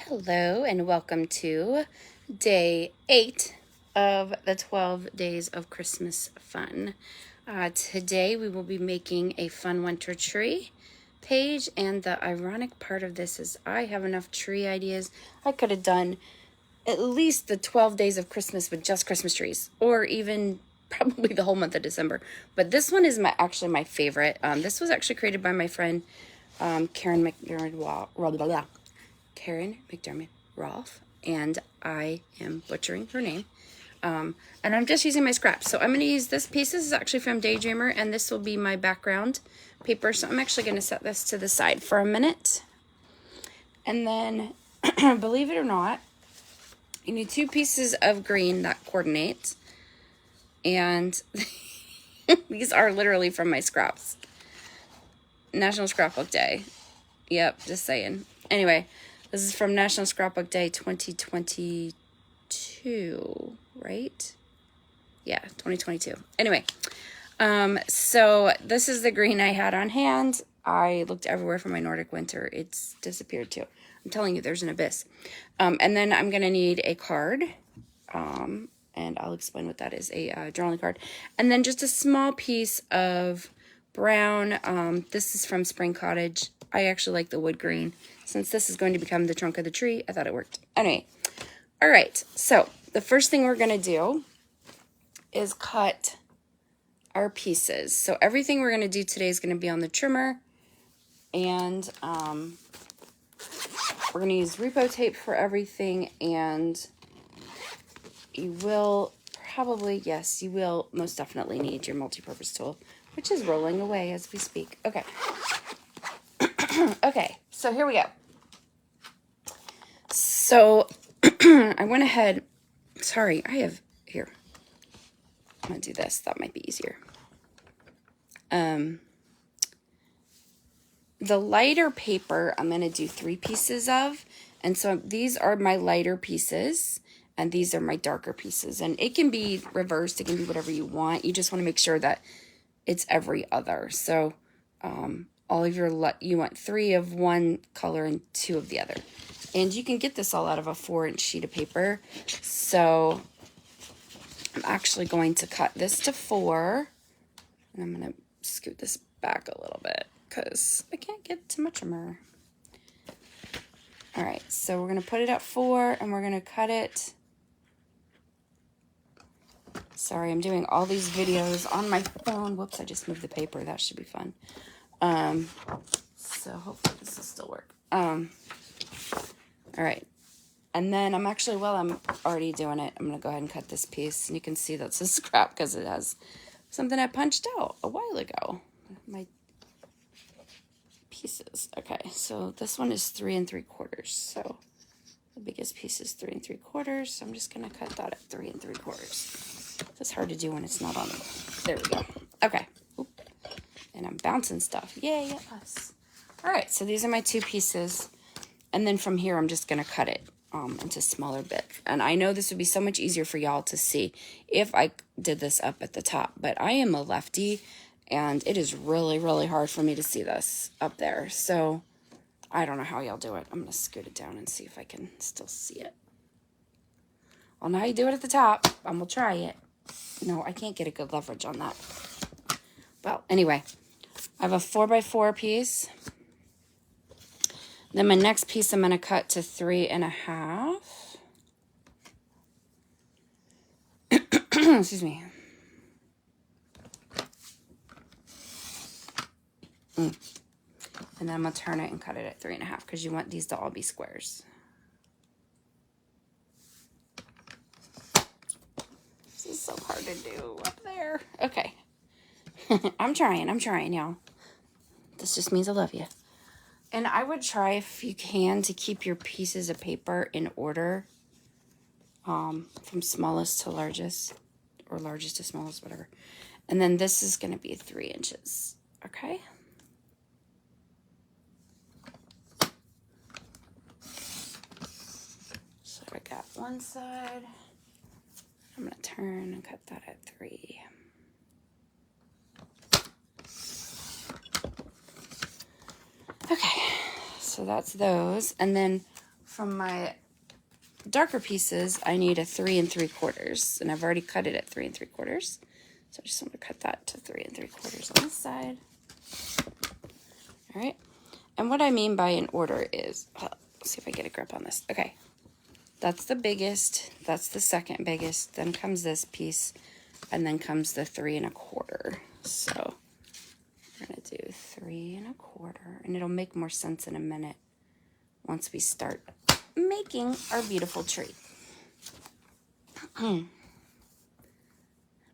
Hello and welcome to day 8 of the 12 days of Christmas fun. Today we will be making a fun winter tree page, and the ironic part of this is I have enough tree ideas. I could have done at least the 12 days of Christmas with just Christmas trees, or even probably the whole month of December. But this one is actually my favorite. This was actually created by my friend Karen McDermott Rolfe, and I am butchering her name. And I'm just using my scraps. So I'm going to use this piece. This is actually from Daydreamer, and this will be my background paper. So I'm actually going to set this to the side for a minute. And then, believe it or not, you need 2 pieces of green that coordinate. And these are literally from my scraps. National Scrapbook Day. Yep, just saying. Anyway, this is from National Scrapbook Day 2022, right? Yeah, 2022. Anyway, so this is the green I had on hand. I looked everywhere for my Nordic Winter. It's disappeared too. I'm telling you, there's an abyss. And then I'm going to need a card. And I'll explain what that is, a drawing card. And then just a small piece of brown. This is from Spring Cottage. I actually like the wood green. Since this is going to become the trunk of the tree, I thought it worked. Anyway, all right. So the first thing we're going to do is cut our pieces. So everything we're going to do today is going to be on the trimmer. And we're going to use repo tape for everything. And you will probably, yes, you will most definitely need your multi-purpose tool, which is rolling away as we speak. Okay. Okay, so here we go. So I went ahead, sorry, I have, here, I'm going to do this. That might be easier. The lighter paper, I'm going to do 3 pieces of, and so these are my lighter pieces, and these are my darker pieces, and it can be reversed, it can be whatever you want. You just want to make sure that it's every other. So all of your, you want 3 of one color and 2 of the other. And you can get this all out of a 4-inch sheet of paper. So I'm actually going to cut this to 4. And I'm going to scoot this back a little bit because I can't get to my trimmer. All right, so we're going to put it at 4 and we're going to cut it. Sorry, I'm doing all these videos on my phone. Whoops, I just moved the paper. That should be fun. So hopefully this will still work. All right. And then I'm actually, while I'm already doing it, I'm going to go ahead and cut this piece. And you can see that's a scrap because it has something I punched out a while ago. My pieces. Okay, so this one is 3 3/4. So the biggest piece is 3 3/4. So I'm just going to cut that at 3 3/4. It's hard to do when it's not on. There we go. Okay. Oop. And I'm bouncing stuff. Yay, us. All right, so these are my 2 pieces. And then from here, I'm just going to cut it into smaller bits. And I know this would be so much easier for y'all to see if I did this up at the top. But I am a lefty, and it is really, really hard for me to see this up there. So I don't know how y'all do it. I'm going to scoot it down and see if I can still see it. Well, now you do it at the top. I'm going to try it. No, I can't get a good leverage on that. Well, anyway, I have a 4x4 piece. Then my next piece I'm going to cut to 3 1/2. Excuse me. And then I'm going to turn it and cut it at 3 1/2 because you want these to all be squares. This is so hard to do up there. Okay. I'm trying, y'all. This just means I love you. And I would try, if you can, to keep your pieces of paper in order, from smallest to largest, or largest to smallest, whatever. And then this is going to be 3 inches, okay? So I got one side. I'm going to turn and cut that at 3. Okay, so that's those. And then from my darker pieces, I need a 3 3/4, and I've already cut it at 3 3/4. So I just want to cut that to 3 3/4 on this side. All right. And what I mean by in order is, let's see if I get a grip on this. Okay. That's the biggest. That's the second biggest. Then comes this piece, and then comes the 3 1/4. So we're going to do 3 1/4, and it'll make more sense in a minute once we start making our beautiful tree.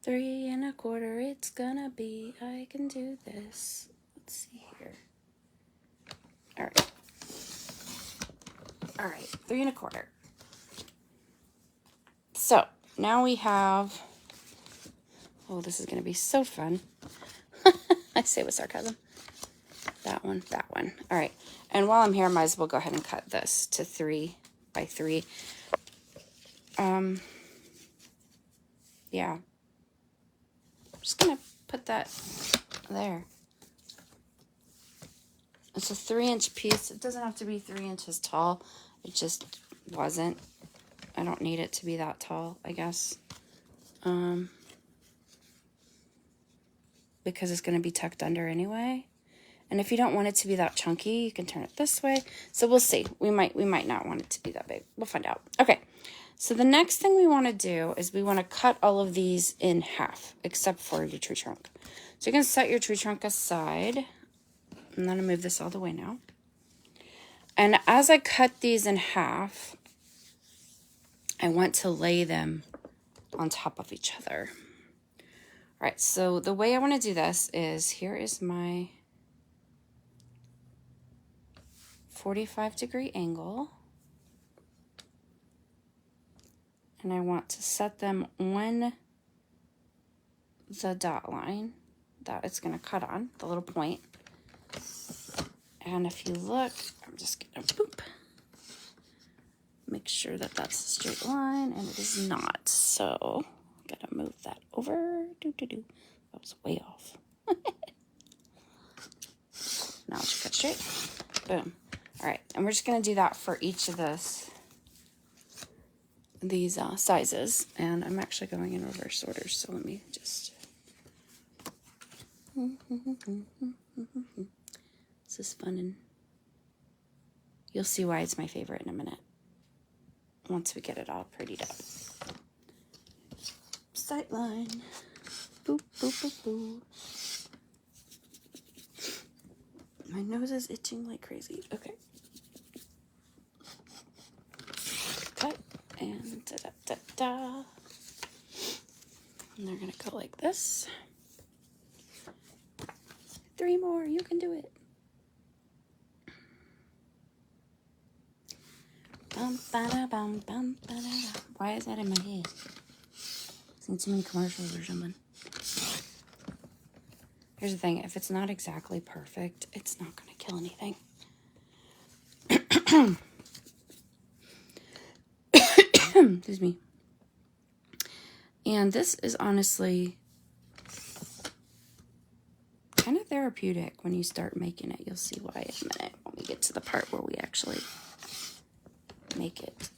3 1/4, it's gonna be, I can do this. Let's see here. All right. All right, 3 1/4. So now we have, oh, this is gonna be so fun. I say with sarcasm. That one, that one. All right, and while I'm here, I might as well go ahead and cut this to 3 by 3. Yeah. I'm just gonna put that there. It's a 3-inch piece. It doesn't have to be 3 inches tall. It just wasn't. I don't need it to be that tall, I guess. Because it's gonna be tucked under anyway. And if you don't want it to be that chunky, you can turn it this way. So we'll see. We might not want it to be that big. We'll find out. Okay. So the next thing we want to do is we want to cut all of these in half, except for your tree trunk. So you're going to set your tree trunk aside. I'm going to move this all the way now. And as I cut these in half, I want to lay them on top of each other. All right, so the way I want to do this is, here is my 45-degree angle. And I want to set them on the dot line that it's going to cut on, the little point. And if you look, I'm just going to boop. Make sure that that's a straight line, and it is not. So, got to move that over. That was way off. Now it should cut straight. Boom. All right, and we're just going to do that for each of these sizes, and I'm actually going in reverse order, so let me just this is fun, and you'll see why it's my favorite in a minute once we get it all prettied up. Sight line, boop boop boop boop. My nose is itching like crazy. Okay, cut. And da-da-da-da. And they're gonna go like this. 3 more, you can do it. Bum, ba-da, bum, bum, ba-da. Why is that in my head? Seen too many commercials or something. Here's the thing, if it's not exactly perfect, it's not gonna kill anything. Excuse me. And this is honestly kind of therapeutic when you start making it. You'll see why in a minute when we get to the part where we actually make it.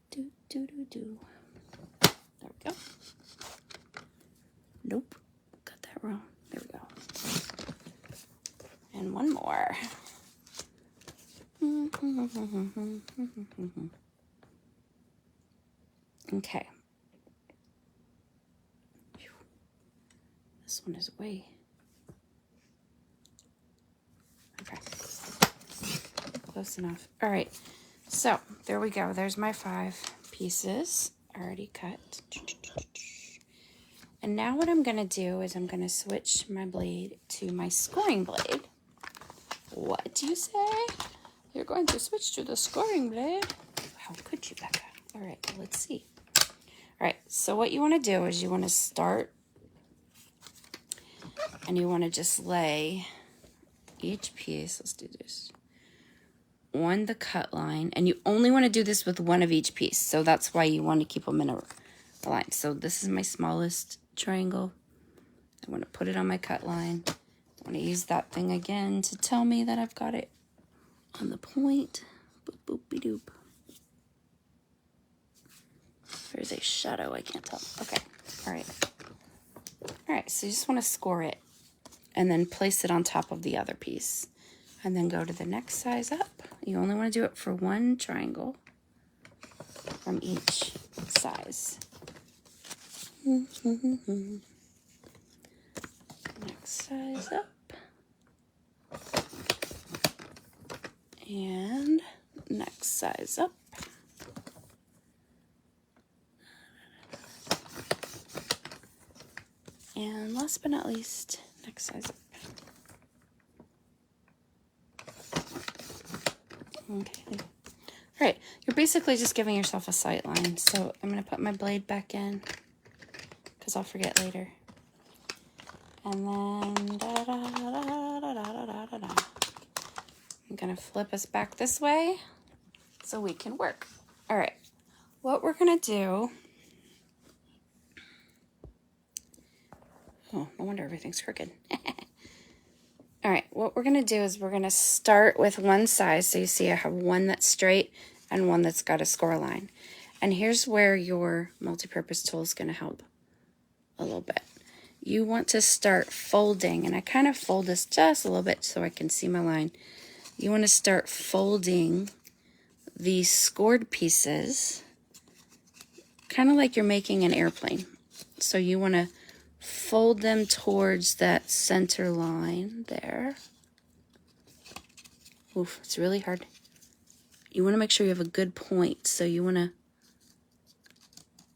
Do, do, do, do. There we go. Nope. Got that wrong. There we go. And one more. Okay. This one is way. Okay. Close enough. All right. So there we go. There's my 5 pieces already cut. And now what I'm going to do is I'm going to switch my blade to my scoring blade. What do you say? You're going to switch to the scoring blade? How could you, Becca? All right, let's see. All right, so what you want to do is you want to start and you want to just lay each piece, let's do this, on the cut line. And you only want to do this with one of each piece. So that's why you want to keep them in a line. So this is my smallest triangle. I want to put it on my cut line. I want to use that thing again to tell me that I've got it on the point. Boop, boop, be doop. There's a shadow, I can't tell. Okay, all right. All right, so you just want to score it and then place it on top of the other piece. And then go to the next size up. You only want to do it for one triangle from each size. Next size up. And next size up. And last but not least, next size up. Okay. All right, you're basically just giving yourself a sight line. So I'm going to put my blade back in because I'll forget later. And then I'm going to flip us back this way so we can work. All right, what we're going to do. Oh, no wonder everything's crooked. All right, what we're going to do is we're going to start with one size. So you see I have one that's straight and one that's got a score line. And here's where your multi-purpose tool is going to help a little bit. You want to start folding, and I kind of fold this just a little bit so I can see my line. You want to start folding these scored pieces, kind of like you're making an airplane. So you want to fold them towards that center line there. Oof, it's really hard. You want to make sure you have a good point. So you want to,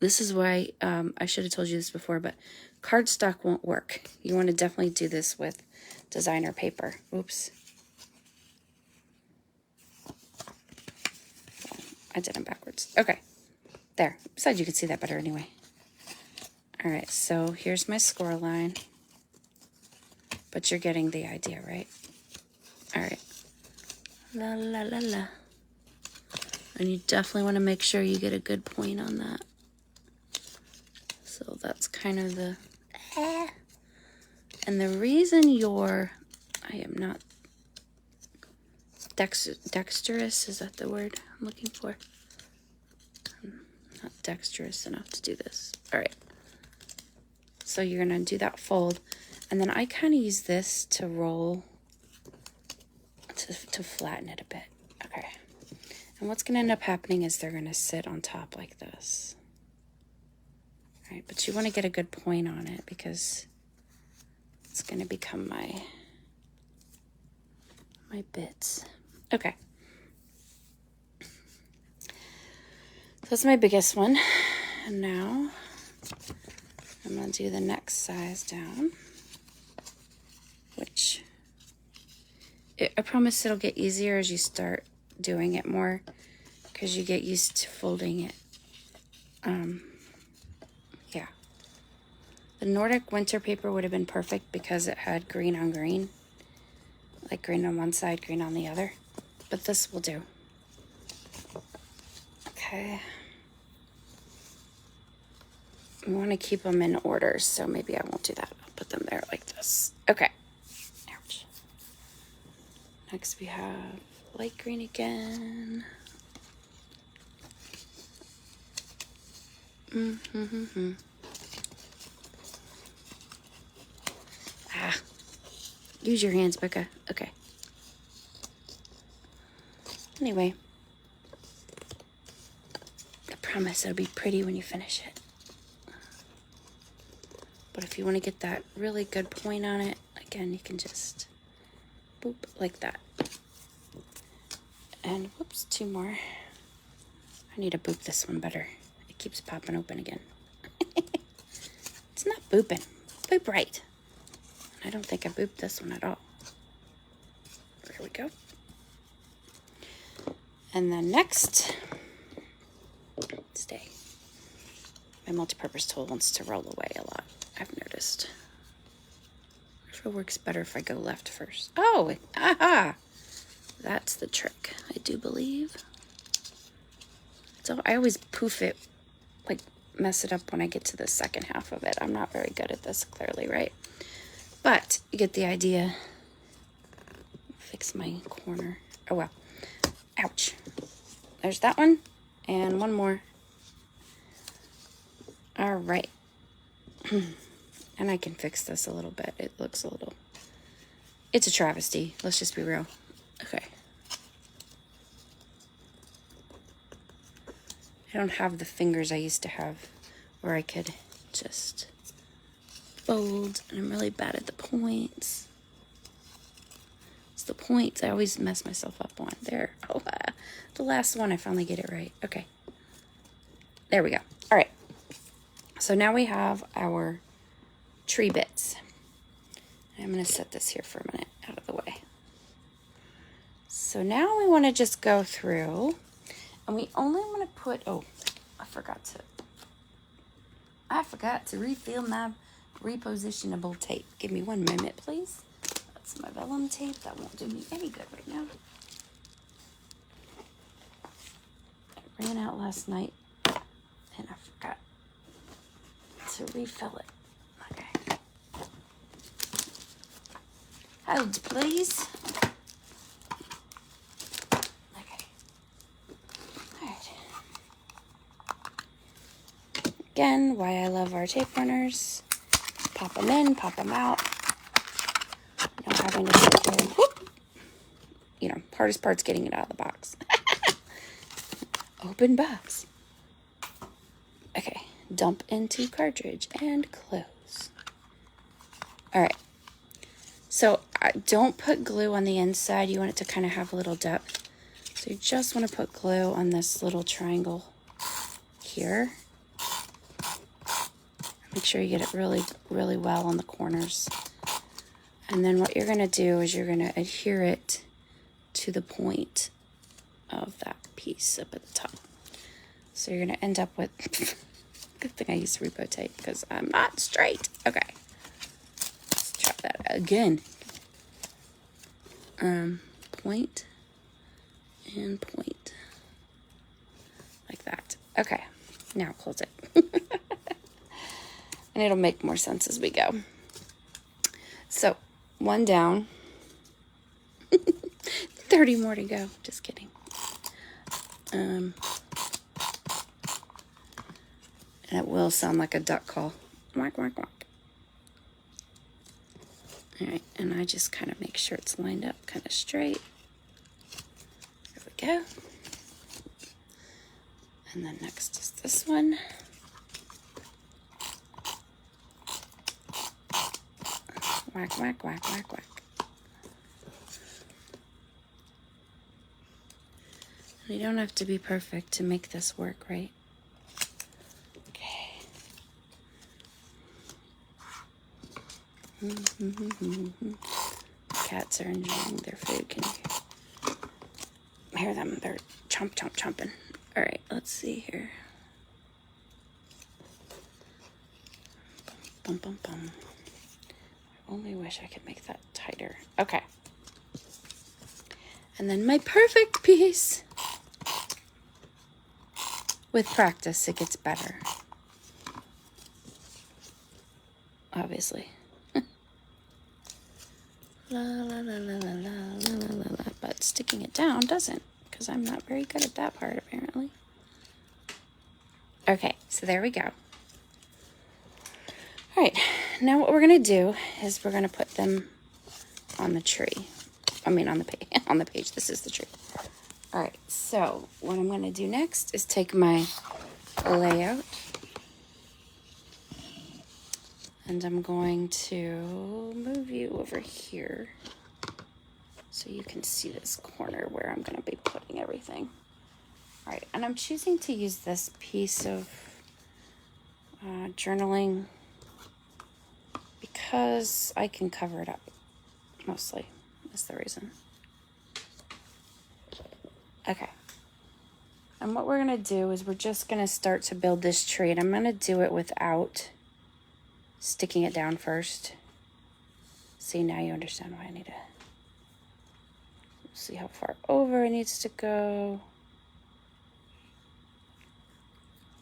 this is why, I should have told you this before, but cardstock won't work. You want to definitely do this with designer paper. Oops. I did them backwards. Okay, there. Besides, you can see that better anyway. All right, so here's my score line, but you're getting the idea, right? All right. La, la, la, la. And you definitely want to make sure you get a good point on that. So that's kind of the... And the reason I am not dexterous, is that the word I'm looking for? I'm not dexterous enough to do this. All right. So you're going to do that fold. And then I kind of use this to roll, to flatten it a bit. Okay. And what's going to end up happening is they're going to sit on top like this. All right, but you want to get a good point on it because it's going to become my bits. Okay. So that's my biggest one. And now I'm going to do the next size down, which I promise it'll get easier as you start doing it more because you get used to folding it. Yeah. The Nordic winter paper would have been perfect because it had green on green, like green on one side, green on the other, but this will do. Okay. We want to keep them in order, so maybe I won't do that. I'll put them there like this. Okay. Ouch. Next we have light green again. Ah. Use your hands, Becca. Okay. Anyway. I promise it'll be pretty when you finish it. But if you want to get that really good point on it, again, you can just boop like that. And whoops, two more. I need to boop this one better. It keeps popping open again. It's not booping. Boop right. I don't think I booped this one at all. There we go. And then next, stay. My multi-purpose tool wants to roll away a lot, I've noticed. It works better if I go left first. Oh, aha! That's the trick, I do believe. So I always poof it, like mess it up when I get to the second half of it. I'm not very good at this, clearly, right? But you get the idea. Fix my corner. Oh well. Ouch. There's that one. And one more. All right. And I can fix this a little bit. It looks a little... It's a travesty. Let's just be real. Okay. I don't have the fingers I used to have where I could just fold. And I'm really bad at the points. It's the points I always mess myself up on. There. Oh, the last one I finally get it right. Okay. There we go. All right. So now we have our tree bits. I'm going to set this here for a minute out of the way. So now we want to just go through, and we only want to put, oh, I forgot to refill my repositionable tape. Give me 1 minute, please. That's my vellum tape. That won't do me any good right now. I ran out last night, and I forgot to refill it. Okay. Hold, please. Okay. All right. Again, why I love our tape runners. Pop them in, pop them out. No having to sit there and whoop. You know, hardest part's getting it out of the box. Open box. Okay. Dump into cartridge and close. All right. So don't put glue on the inside. You want it to kind of have a little depth. So you just want to put glue on this little triangle here. Make sure you get it really, really well on the corners. And then what you're going to do is you're going to adhere it to the point of that piece up at the top. So you're going to end up with... Good thing I used repo tape because I'm not straight. Okay. Let's try that again. Point and point. Like that. Okay. Now close it. And it'll make more sense as we go. So, one down. 30 more to go. Just kidding. And it will sound like a duck call. Quack, quack, quack. All right, and I just kind of make sure it's lined up kind of straight. There we go. And then next is this one. Whack, whack, whack, whack, whack. You don't have to be perfect to make this work, right? Okay. Cats are enjoying their food. Can you hear them? They're chomp, chomp, chomping. All right, let's see here. Bum, bum, bum. I only wish I could make that tighter. Okay. And then my perfect piece. With practice, it gets better. Obviously. La, la, la, la, la, la, la, la, la. But sticking it down doesn't, because I'm not very good at that part, apparently. Okay, so there we go. All right, now what we're going to do is we're going to put them on the tree. I mean, on the page. On the page. This is the tree. All right, so what I'm going to do next is take my layout. And I'm going to move you over here so you can see this corner where I'm going to be putting everything. All right, and I'm choosing to use this piece of journaling because I can cover it up, mostly. That's the reason. Okay. And what we're going to do is we're just going to start to build this tree. And I'm going to do it without sticking it down first. See, now you understand why I need to see how far over it needs to go.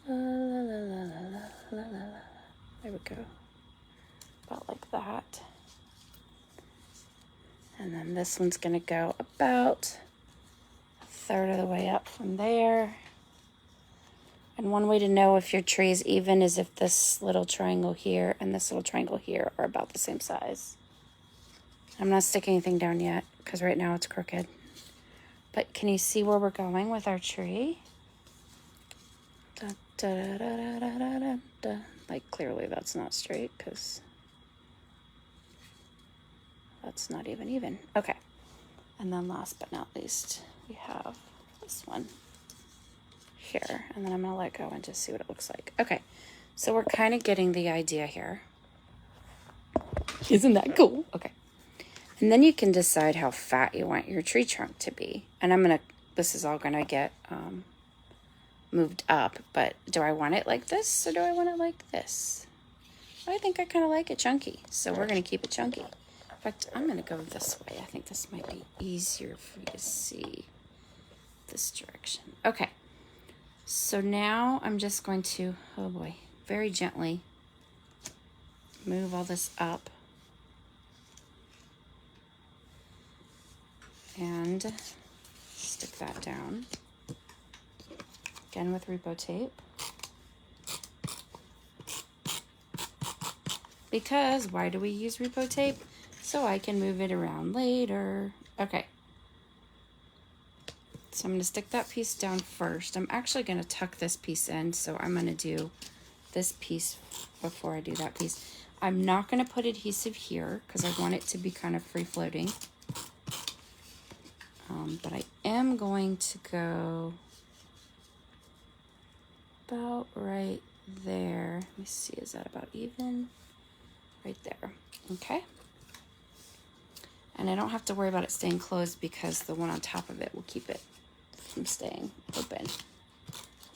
La, la, la, la, la, la, la. There we go. About like that. And then this one's going to go about third of the way up from there. And one way to know if your tree is even is if this little triangle here and this little triangle here are about the same size. I'm not sticking anything down yet because right now it's crooked. But can you see where we're going with our tree? Da, da, da, da, da, da, da, da. Like clearly that's not straight because that's not even. Okay. And then last but not least, we have this one here. And then I'm going to let go and just see what it looks like. Okay. So we're kind of getting the idea here. Isn't that cool? Okay. And then you can decide how fat you want your tree trunk to be. And this is all going to get moved up. But do I want it like this or do I want it like this? I think I kind of like it chunky. So we're going to keep it chunky. In fact, I'm going to go this way. I think this might be easier for you to see this direction. Okay. So now I'm just going to, oh boy, very gently move all this up. And stick that down. Again with repo tape. Because why do we use repo tape? So I can move it around later. Okay. So I'm going to stick that piece down first. I'm actually going to tuck this piece in. So I'm going to do this piece before I do that piece. I'm not going to put adhesive here because I want it to be kind of free floating. But I am going to go about right there. Let me see, is that about even? Right there, okay? And I don't have to worry about it staying closed because the one on top of it will keep it from staying open.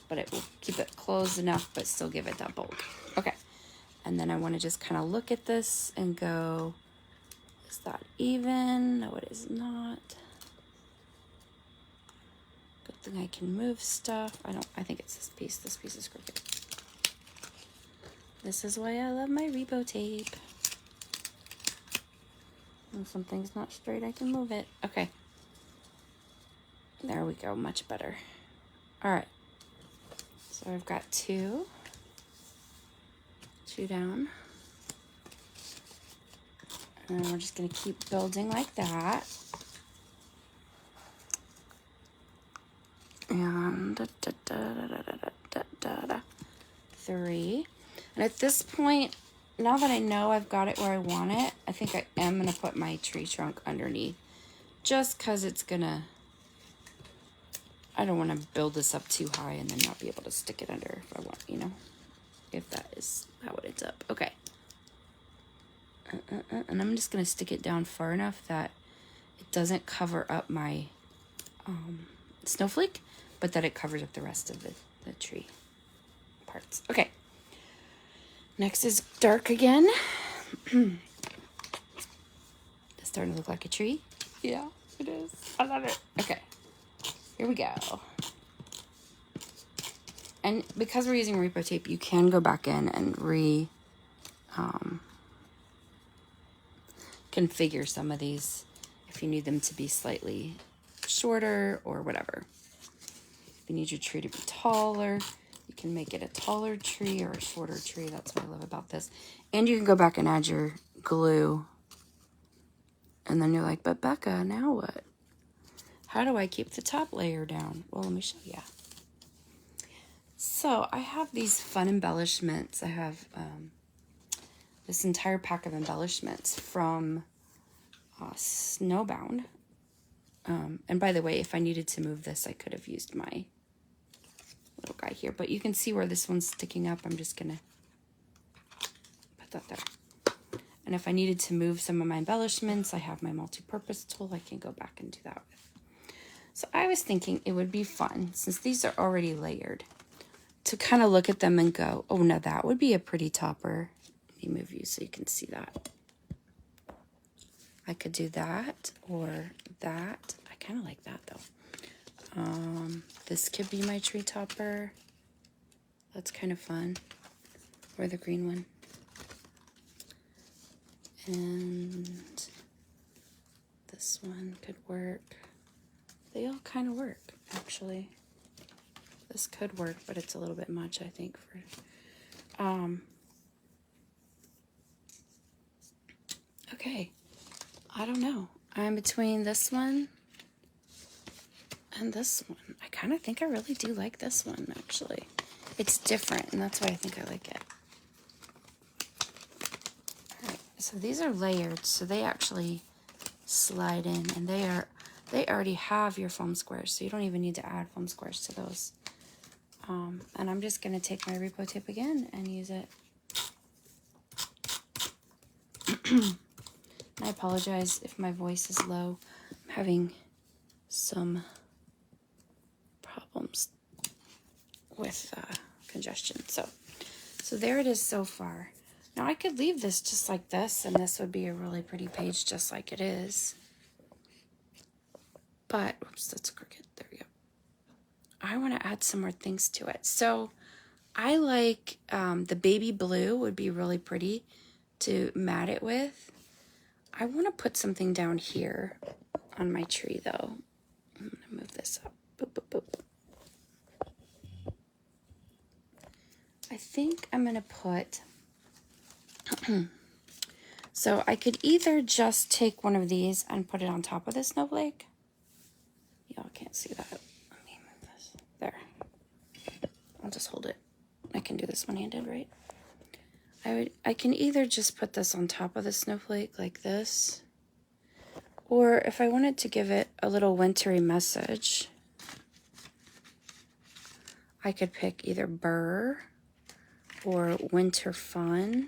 But it will keep it closed enough, but still give it that bulk. Okay, and then I want to just kind of look at this and go, is that even? No, it is not. Good thing I can move stuff. I think it's this piece. This piece is crooked. This is why I love my repo tape. When something's not straight, I can move it. Okay. There we go, much better. All right. So I've got two down. And we're just gonna keep building like that. And 3. And at this point, now that I know I've got it where I want it, I think I am going to put my tree trunk underneath. Just because it's going to... I don't want to build this up too high and then not be able to stick it under if I want, you know. If that is how it ends up. Okay. And I'm just going to stick it down far enough that it doesn't cover up my snowflake, but that it covers up the rest of the tree parts. Okay. Next is dark again. It's starting to look like a tree. Yeah, it is. I love it. Okay. Here we go. And because we're using repo tape, you can go back in and configure some of these if you need them to be slightly shorter or whatever. If you need your tree to be taller, you can make it a taller tree or a shorter tree. That's what I love about this. And you can go back and add your glue. And then you're like, but Becca, now what? How do I keep the top layer down? Well, let me show you. So I have these fun embellishments. I have this entire pack of embellishments from Snowbound. And by the way, if I needed to move this, I could have used my little guy here. But you can see where this one's sticking up. I'm just going to put that there. And if I needed to move some of my embellishments, I have my multi-purpose tool. I can go back and do that with. So I was thinking it would be fun, since these are already layered, to kind of look at them and go, oh, now that would be a pretty topper. Let me move you so you can see that. I could do that or that. I kind of like that though. This could be my tree topper. That's kind of fun. Or the green one. And this one could work. They all kind of work. actually. This could work, but it's a little bit much, I think, for okay. I don't know. I'm between this one and this one. I kind of think I really do like this one, actually. It's different, and that's why I think I like it. All right, so these are layered, so they actually slide in, and they already have your foam squares, so you don't even need to add foam squares to those. And I'm just gonna take my repo tape again and use it. I apologize if my voice is low. I'm having some problems with congestion. So there it is so far. Now I could leave this just like this, and this would be a really pretty page just like it is. But, oops, that's crooked. There we go. I want to add some more things to it. So I like the baby blue would be really pretty to mat it with. I want to put something down here on my tree, though. I'm going to move this up. Boop, boop, boop. I think I'm going to put... So I could either just take one of these and put it on top of the snowflake. Y'all can't see that. Let me move this. There. I'll just hold it. I can do this one-handed, right? I can either just put this on top of the snowflake like this, or if I wanted to give it a little wintry message, I could pick either Burr or Winter Fun.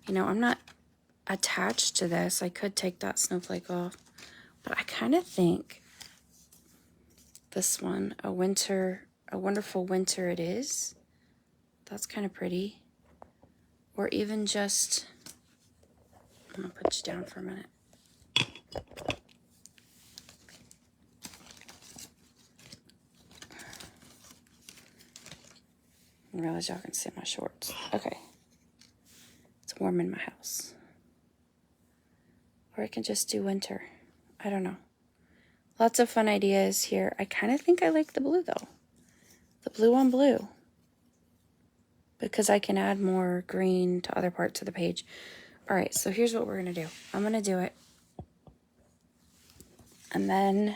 You know, I'm not attached to this. I could take that snowflake off, but I kind of think this one, a wonderful winter it is. That's kind of pretty. Or even just, I'm gonna put you down for a minute. I realize y'all can see my shorts. Okay. It's warm in my house. Or I can just do winter. I don't know. Lots of fun ideas here. I kind of think I like the blue though. The blue on blue. Because I can add more green to other parts of the page. All right, so here's what we're going to do. I'm going to do it. And then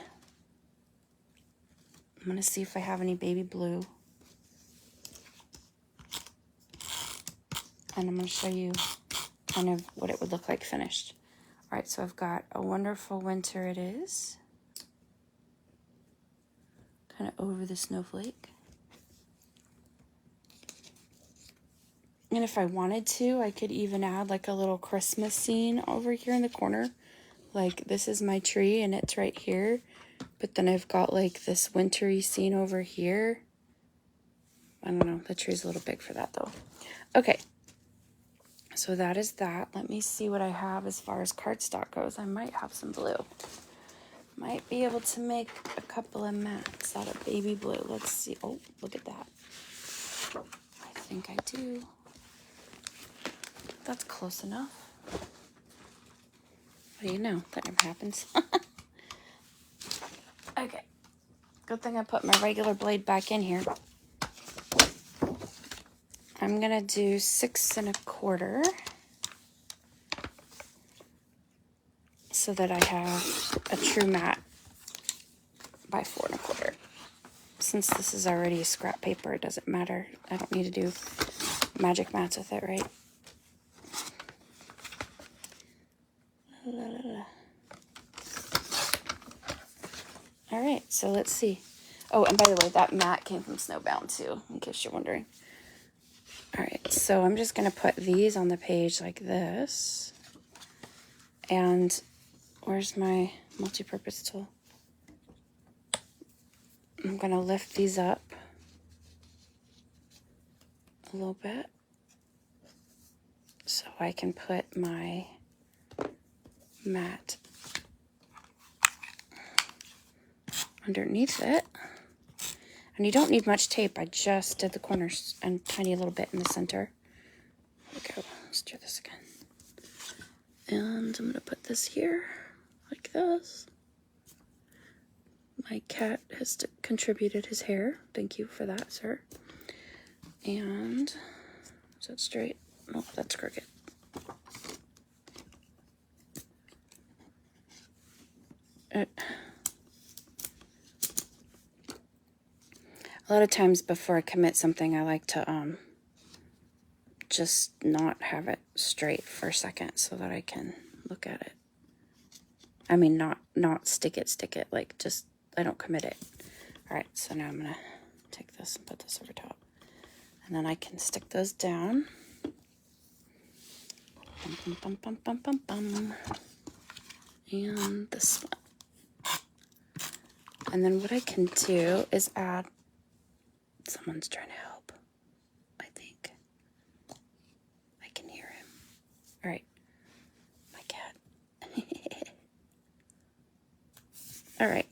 I'm going to see if I have any baby blue. And I'm going to show you kind of what it would look like finished. All right, so I've got a wonderful winter it is. Kind of over the snowflake. And if I wanted to, I could even add like a little Christmas scene over here in the corner. Like this is my tree and it's right here. But then I've got like this wintry scene over here. I don't know, the tree's a little big for that though. Okay, so that is that. Let me see what I have as far as cardstock goes. I might have some blue. Might be able to make a couple of mats out of baby blue. Let's see. Oh, look at that. I think I do. That's close enough. What do you know? That never happens. Okay. Good thing I put my regular blade back in here. I'm going to do 6 1/4 so that I have a true mat by 4 1/4. Since this is already scrap paper, it doesn't matter. I don't need to do magic mats with it, right? All right, so let's see. Oh, and by the way, that mat came from Snowbound too, in case you're wondering. All right, so I'm just gonna put these on the page like this. And where's my multi-purpose tool? I'm gonna lift these up a little bit so I can put my mat underneath it. And you don't need much tape. I just did the corners and tiny little bit in the center. There we go. Let's do this again. And I'm going to put this here like this. My cat has contributed his hair. Thank you for that, sir. And is that straight? No, that's crooked. A lot of times before I commit something, I like to just not have it straight for a second so that I can look at it. I mean, not stick it, like just, I don't commit it. All right, so now I'm gonna take this and put this over top. And then I can stick those down. Bum, bum, bum, bum, bum, bum, bum. And this one. And then what I can do is add, someone's trying to help, I think. I can hear him. All right, my cat. All right,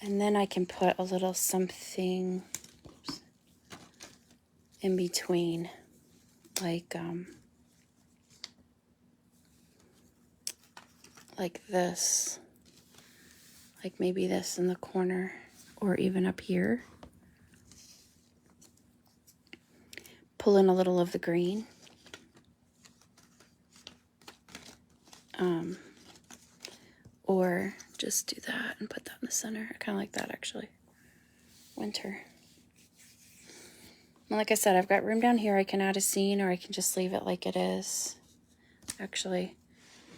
and then I can put a little something in between, like this, like maybe this in the corner, or even up here. Pull in a little of the green. Or just do that and put that in the center. I kind of like that, actually. Winter. And like I said, I've got room down here. I can add a scene, or I can just leave it like it is. Actually,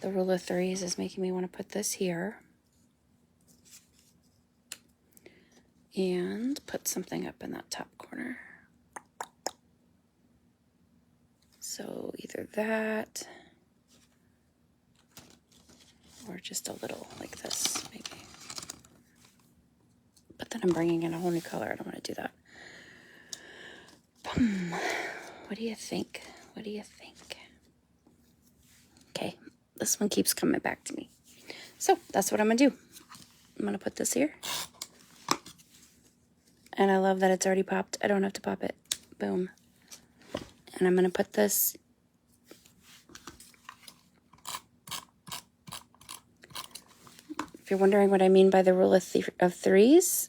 the rule of threes is making me want to put this here. And put something up in that top corner. So either that, or just a little like this, maybe. But then I'm bringing in a whole new color. I don't want to do that. Boom. What do you think? What do you think? Okay, this one keeps coming back to me. So that's what I'm going to do. I'm going to put this here. And I love that it's already popped. I don't have to pop it. Boom. And I'm going to put this If you're wondering what I mean by the rule of threes,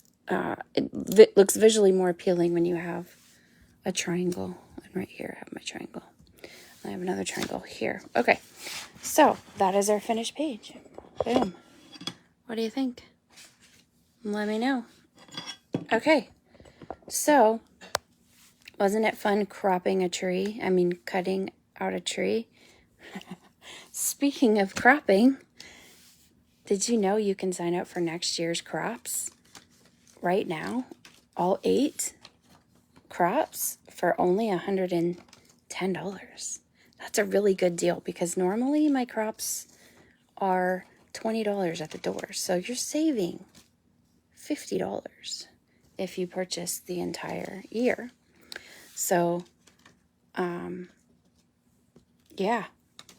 it looks visually more appealing when you have a triangle. And right here I have my triangle. I have another triangle here. Okay, so that is our finished page. Boom. What do you think? Let me know. Okay, so wasn't it fun cropping a tree? I mean, cutting out a tree. Speaking of cropping, did you know you can sign up for next year's crops right now? All 8 crops for only $110. That's a really good deal, because normally my crops are $20 at the door. So you're saving $50 if you purchase the entire year. So, yeah,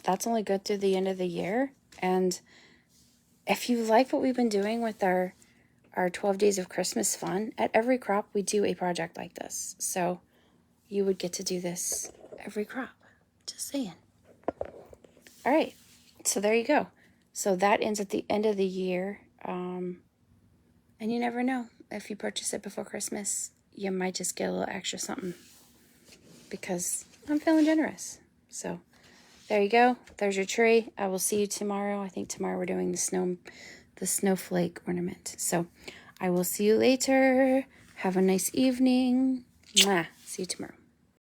that's only good through the end of the year. And if you like what we've been doing with our 12 days of Christmas fun, at every crop we do a project like this. So you would get to do this every crop. Just saying. All right, so there you go. So that ends at the end of the year. And you never know. If you purchase it before Christmas, you might just get a little extra something, because I'm feeling generous. So there you go. There's your tree. I will see you tomorrow. I think tomorrow we're doing the snowflake ornament. So I will see you later. Have a nice evening. Mwah. See you tomorrow.